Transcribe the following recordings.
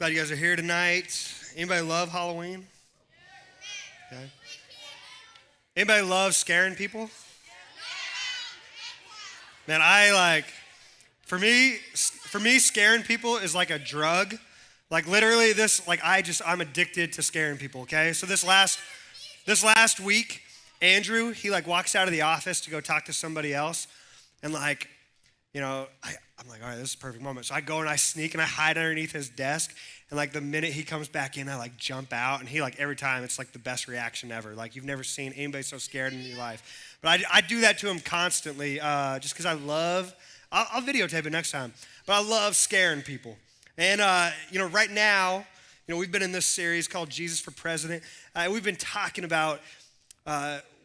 Glad you guys are here tonight. Anybody love Halloween? Okay. Anybody love scaring people? Man, for me, scaring people is like a drug. Like literally I'm addicted to scaring people, okay? So this last week, Andrew, he walks out of the office to go talk to somebody else. And I'm like, all right, this is a perfect moment. So I go and I sneak and I hide underneath his desk. And the minute he comes back in, I jump out. And he every time, it's the best reaction ever. You've never seen anybody so scared in your life. But I do that to him constantly just because I'll videotape it next time. But I love scaring people. And, right now, we've been in this series called Jesus for President. We've been talking about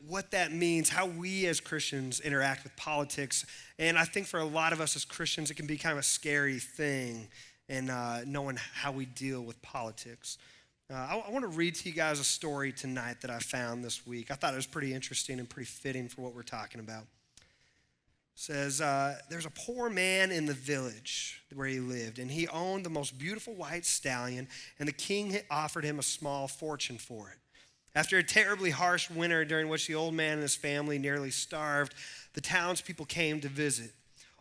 what that means, how we as Christians interact with politics. And I think for a lot of us as Christians, it can be kind of a scary thing in knowing how we deal with politics. I want to read to you guys a story tonight that I found this week. I thought it was pretty interesting and pretty fitting for what we're talking about. It says, there's a poor man in the village where he lived, and he owned the most beautiful white stallion, and the king offered him a small fortune for it. After a terribly harsh winter during which the old man and his family nearly starved, the townspeople came to visit.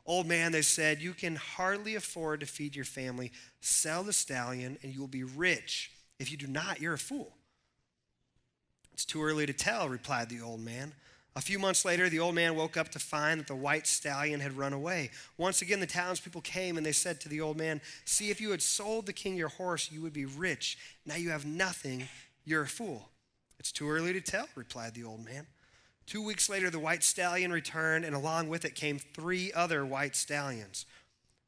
Old man, they said, you can hardly afford to feed your family. Sell the stallion and you will be rich. If you do not, you're a fool. It's too early to tell, replied the old man. A few months later, the old man woke up to find that the white stallion had run away. Once again, the townspeople came and they said to the old man, see, if you had sold the king your horse, you would be rich. Now you have nothing, you're a fool. It's too early to tell, replied the old man. 2 weeks later, the white stallion returned, and along with it came 3 other white stallions.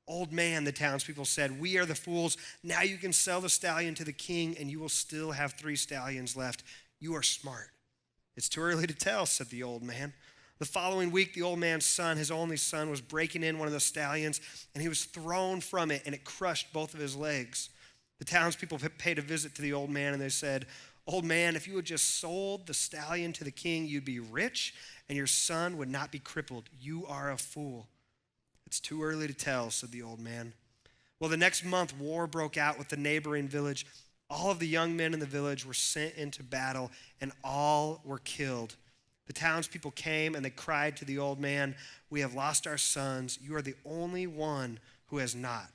Old man, the townspeople said, we are the fools. Now you can sell the stallion to the king, and you will still have 3 stallions left. You are smart. It's too early to tell, said the old man. The following week, the old man's son, his only son, was breaking in one of the stallions, and he was thrown from it, and it crushed both of his legs. The townspeople paid a visit to the old man, and they said, old man, if you had just sold the stallion to the king, you'd be rich, and your son would not be crippled. You are a fool. It's too early to tell, said the old man. Well, the next month, war broke out with the neighboring village. All of the young men in the village were sent into battle, and all were killed. The townspeople came, and they cried to the old man, we have lost our sons. You are the only one who has not.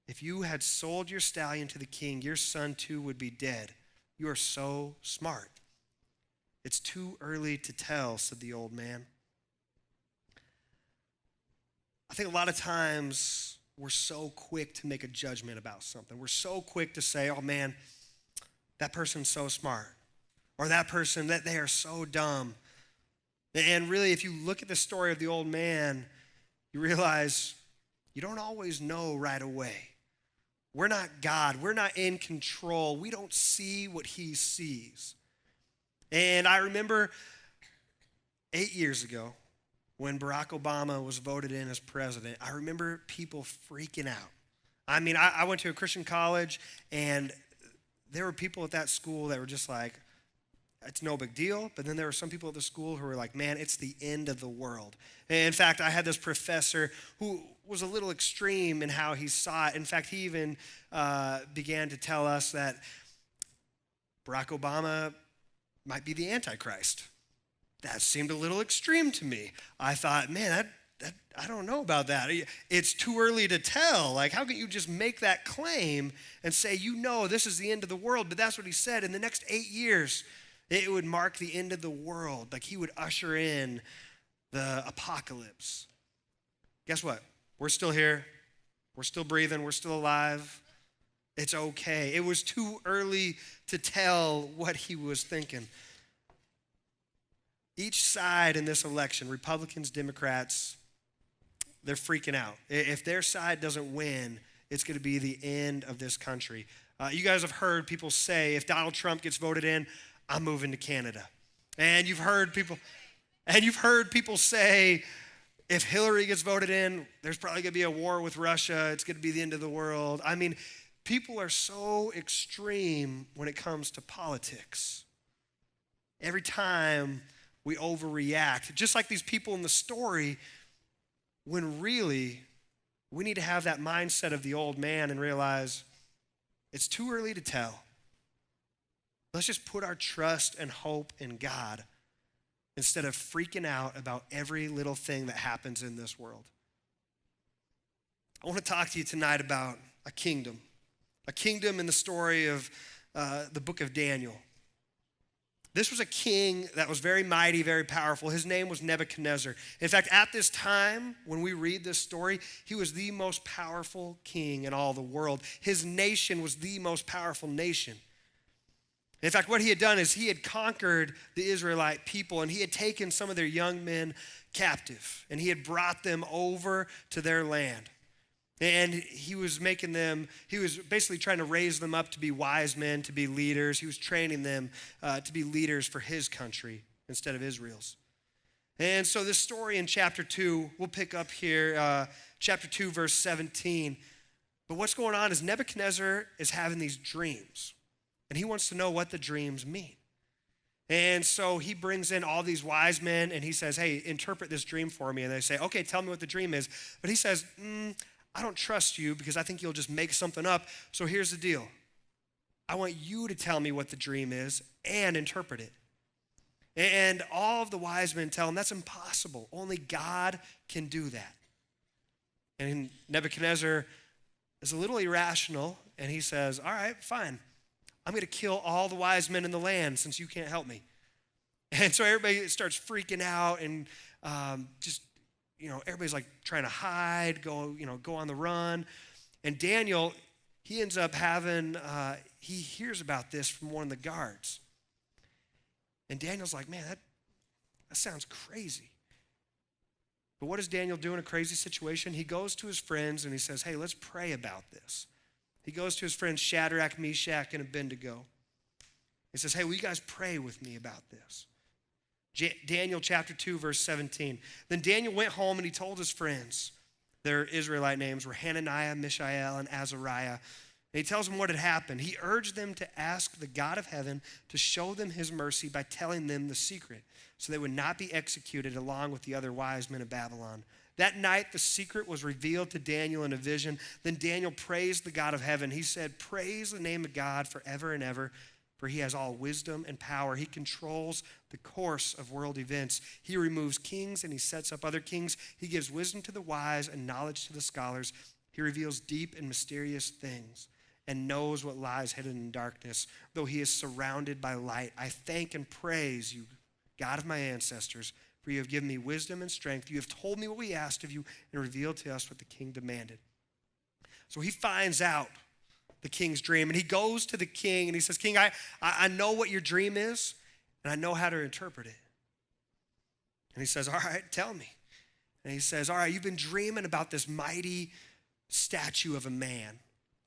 If you had sold your stallion to the king, your son too would be dead. You are so smart. It's too early to tell, said the old man. I think a lot of times we're so quick to make a judgment about something. We're so quick to say, oh man, that person's so smart. Or that person, that they are so dumb. And really, if you look at the story of the old man, you realize you don't always know right away. We're not God. We're not in control. We don't see what he sees. And I remember 8 years ago when Barack Obama was voted in as president, I remember people freaking out. I mean, I went to a Christian college, and there were people at that school that were just like, it's no big deal. But then there were some people at the school who were like, man, it's the end of the world. And in fact, I had this professor who was a little extreme in how he saw it. In fact, he even began to tell us that Barack Obama might be the Antichrist. That seemed a little extreme to me. I thought, man, I don't know about that. It's too early to tell. How can you just make that claim and say, this is the end of the world? But that's what he said. In the next 8 years, it would mark the end of the world. He would usher in the apocalypse. Guess what? We're still here. We're still breathing. We're still alive. It's okay. It was too early to tell what he was thinking. Each side in this election, Republicans, Democrats, they're freaking out. If their side doesn't win, it's going to be the end of this country. You guys have heard people say, if Donald Trump gets voted in, I'm moving to Canada. And you've heard people say, if Hillary gets voted in, there's probably going to be a war with Russia. It's going to be the end of the world. I mean, people are so extreme when it comes to politics. Every time we overreact, just like these people in the story, when really we need to have that mindset of the old man and realize It's too early to tell. Let's just put our trust and hope in God instead of freaking out about every little thing that happens in this world. I want to talk to you tonight about a kingdom in the story of the book of Daniel. This was a king that was very mighty, very powerful. His name was Nebuchadnezzar. In fact, at this time, when we read this story, he was the most powerful king in all the world. His nation was the most powerful nation. In fact, what he had done is he had conquered the Israelite people, and he had taken some of their young men captive, and he had brought them over to their land. And he was basically trying to raise them up to be wise men, to be leaders. He was training them to be leaders for his country instead of Israel's. And so this story in chapter 2, we'll pick up here, chapter 2, verse 17. But what's going on is Nebuchadnezzar is having these dreams, and he wants to know what the dreams mean. And so he brings in all these wise men, and he says, hey, interpret this dream for me. And they say, okay, tell me what the dream is. But he says, I don't trust you because I think you'll just make something up. So here's the deal. I want you to tell me what the dream is and interpret it. And all of the wise men tell him that's impossible. Only God can do that. And Nebuchadnezzar is a little irrational, and he says, all right, fine. I'm going to kill all the wise men in the land since you can't help me. And so everybody starts freaking out and everybody's like trying to hide, go on the run. And Daniel, he ends up he hears about this from one of the guards. And Daniel's like, man, that sounds crazy. But what does Daniel do in a crazy situation? He goes to his friends and he says, hey, let's pray about this. He goes to his friends Shadrach, Meshach, and Abednego. He says, hey, will you guys pray with me about this? Daniel chapter 2, verse 17. Then Daniel went home and he told his friends, their Israelite names were Hananiah, Mishael, and Azariah. And he tells them what had happened. He urged them to ask the God of heaven to show them his mercy by telling them the secret, so they would not be executed along with the other wise men of Babylon. That night, the secret was revealed to Daniel in a vision. Then Daniel praised the God of heaven. He said, praise the name of God forever and ever, for he has all wisdom and power. He controls the course of world events. He removes kings and he sets up other kings. He gives wisdom to the wise and knowledge to the scholars. He reveals deep and mysterious things and knows what lies hidden in darkness. Though he is surrounded by light, I thank and praise you, God of my ancestors, for you have given me wisdom and strength. You have told me what we asked of you and revealed to us what the king demanded. So he finds out the king's dream, and he goes to the king and he says, King, I know what your dream is, and I know how to interpret it. And he says, all right, tell me. And he says, all right, you've been dreaming about this mighty statue of a man.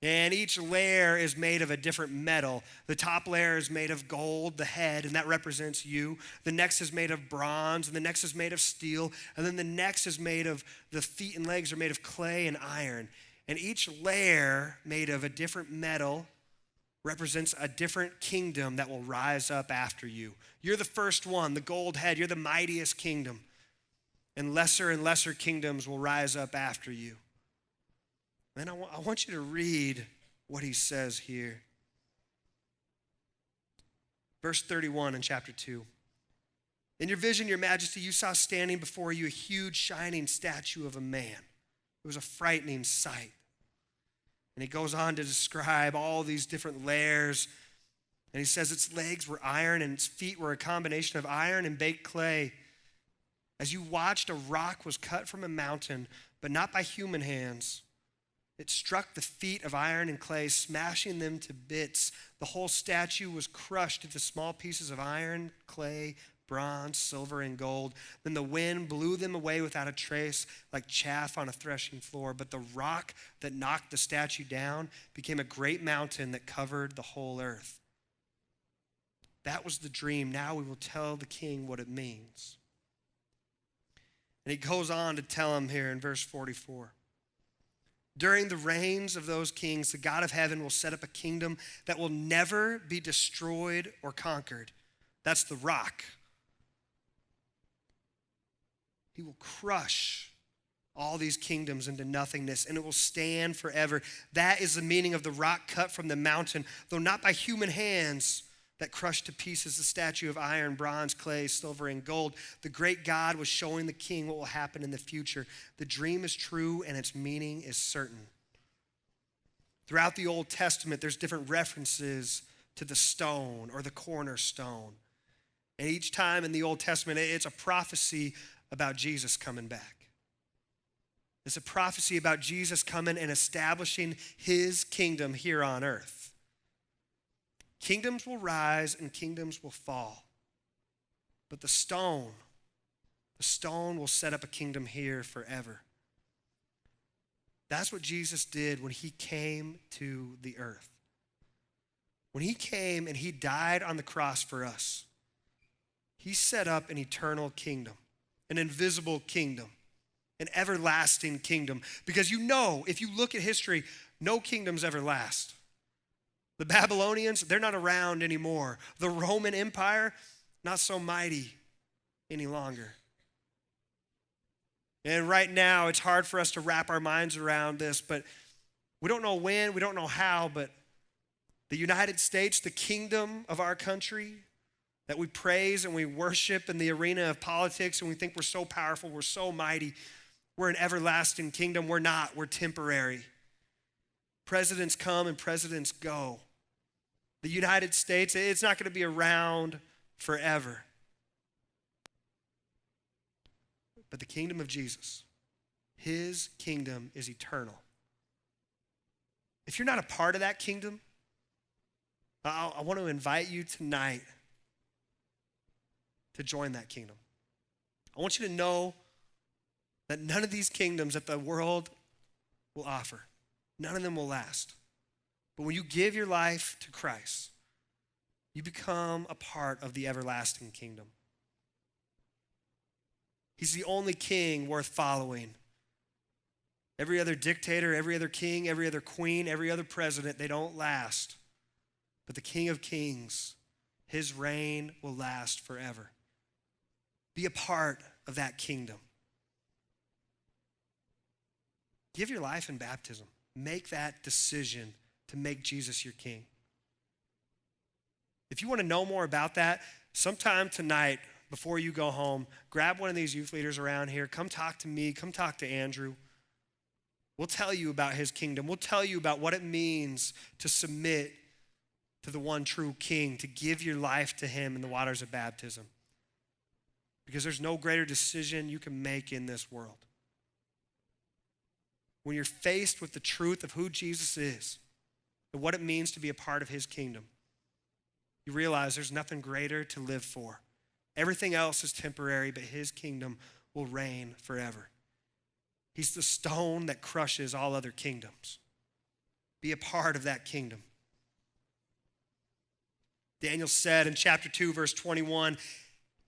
And each layer is made of a different metal. The top layer is made of gold, the head, and that represents you. The next is made of bronze, and the next is made of steel. And then the next is made of, the feet and legs are made of clay and iron. And each layer made of a different metal represents a different kingdom that will rise up after you. You're the first one, the gold head. You're the mightiest kingdom. And lesser kingdoms will rise up after you. Then I want you to read what he says here. Verse 31 in chapter 2. In your vision, your majesty, you saw standing before you a huge shining statue of a man. It was a frightening sight. And he goes on to describe all these different layers. And he says its legs were iron and its feet were a combination of iron and baked clay. As you watched, a rock was cut from a mountain, but not by human hands. It struck the feet of iron and clay, smashing them to bits. The whole statue was crushed into small pieces of iron, clay, bronze, silver, and gold. Then the wind blew them away without a trace, like chaff on a threshing floor. But the rock that knocked the statue down became a great mountain that covered the whole earth. That was the dream. Now we will tell the king what it means. And he goes on to tell him here in verse 44. During the reigns of those kings, the God of heaven will set up a kingdom that will never be destroyed or conquered. That's the rock. He will crush all these kingdoms into nothingness, and it will stand forever. That is the meaning of the rock cut from the mountain, though not by human hands, that crushed to pieces the statue of iron, bronze, clay, silver, and gold. The great God was showing the king what will happen in the future. The dream is true, and its meaning is certain. Throughout the Old Testament, there's different references to the stone or the cornerstone. And each time in the Old Testament, it's a prophecy about Jesus coming back. It's a prophecy about Jesus coming and establishing his kingdom here on earth. Kingdoms will rise and kingdoms will fall. But the stone will set up a kingdom here forever. That's what Jesus did when he came to the earth. When he came and he died on the cross for us, he set up an eternal kingdom, an invisible kingdom, an everlasting kingdom. Because if you look at history, no kingdoms ever last. The Babylonians, they're not around anymore. The Roman Empire, not so mighty any longer. And right now, it's hard for us to wrap our minds around this, but we don't know when, we don't know how, but the United States, the kingdom of our country that we praise and we worship in the arena of politics, and we think we're so powerful, we're so mighty, we're an everlasting kingdom. We're not, we're temporary. Presidents come and presidents go. The United States, it's not going to be around forever. But the kingdom of Jesus, his kingdom is eternal. If you're not a part of that kingdom, I want to invite you tonight to join that kingdom. I want you to know that none of these kingdoms that the world will offer, none of them will last. But when you give your life to Christ, you become a part of the everlasting kingdom. He's the only king worth following. Every other dictator, every other king, every other queen, every other president, they don't last. But the King of Kings, his reign will last forever. Be a part of that kingdom. Give your life in baptism. Make that decision to make Jesus your king. If you want to know more about that, sometime tonight before you go home, grab one of these youth leaders around here. Come talk to me. Come talk to Andrew. We'll tell you about his kingdom. We'll tell you about what it means to submit to the one true king, to give your life to him in the waters of baptism. Because there's no greater decision you can make in this world. When you're faced with the truth of who Jesus is and what it means to be a part of his kingdom, you realize there's nothing greater to live for. Everything else is temporary, but his kingdom will reign forever. He's the stone that crushes all other kingdoms. Be a part of that kingdom. Daniel said in chapter 2, verse 21,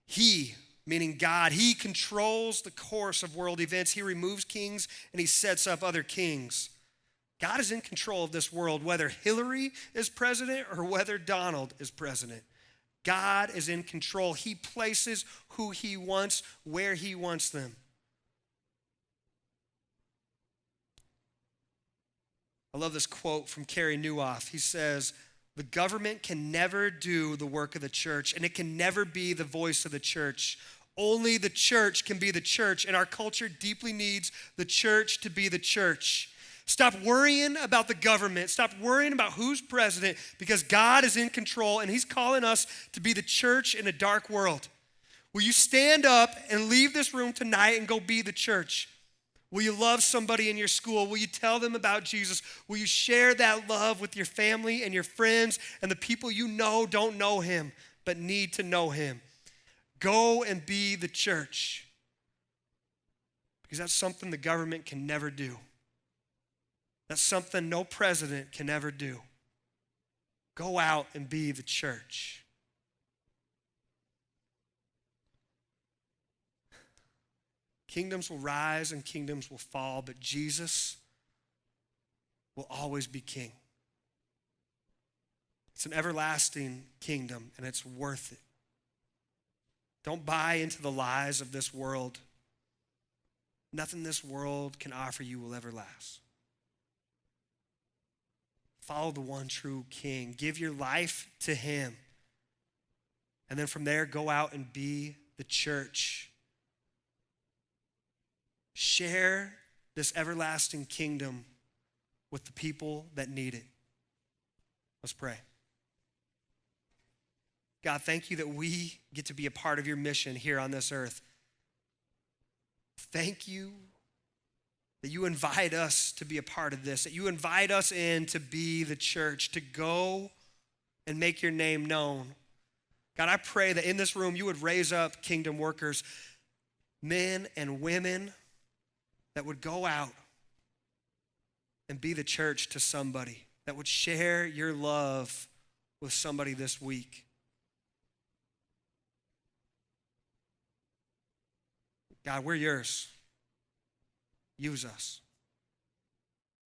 he, meaning God, he controls the course of world events. He removes kings and he sets up other kings. God is in control of this world, whether Hillary is president or whether Donald is president. God is in control. He places who he wants, where he wants them. I love this quote from Carey Nieuwhof. He says, the government can never do the work of the church, and it can never be the voice of the church. Only the church can be the church, and our culture deeply needs the church to be the church. Stop worrying about the government. Stop worrying about who's president, because God is in control, and he's calling us to be the church in a dark world. Will you stand up and leave this room tonight and go be the church? Will you love somebody in your school? Will you tell them about Jesus? Will you share that love with your family and your friends and the people you know don't know him but need to know him? Go and be the church, because that's something the government can never do. That's something no president can ever do. Go out and be the church. Kingdoms will rise and kingdoms will fall, but Jesus will always be king. It's an everlasting kingdom, and it's worth it. Don't buy into the lies of this world. Nothing this world can offer you will ever last. Follow the one true King. Give your life to him. And then from there, go out and be the church. Share this everlasting kingdom with the people that need it. Let's pray. God, thank you that we get to be a part of your mission here on this earth. Thank you that you invite us to be a part of this, that you invite us in to be the church, to go and make your name known. God, I pray that in this room you would raise up kingdom workers, men and women that would go out and be the church to somebody, that would share your love with somebody this week. God, we're yours. Use us.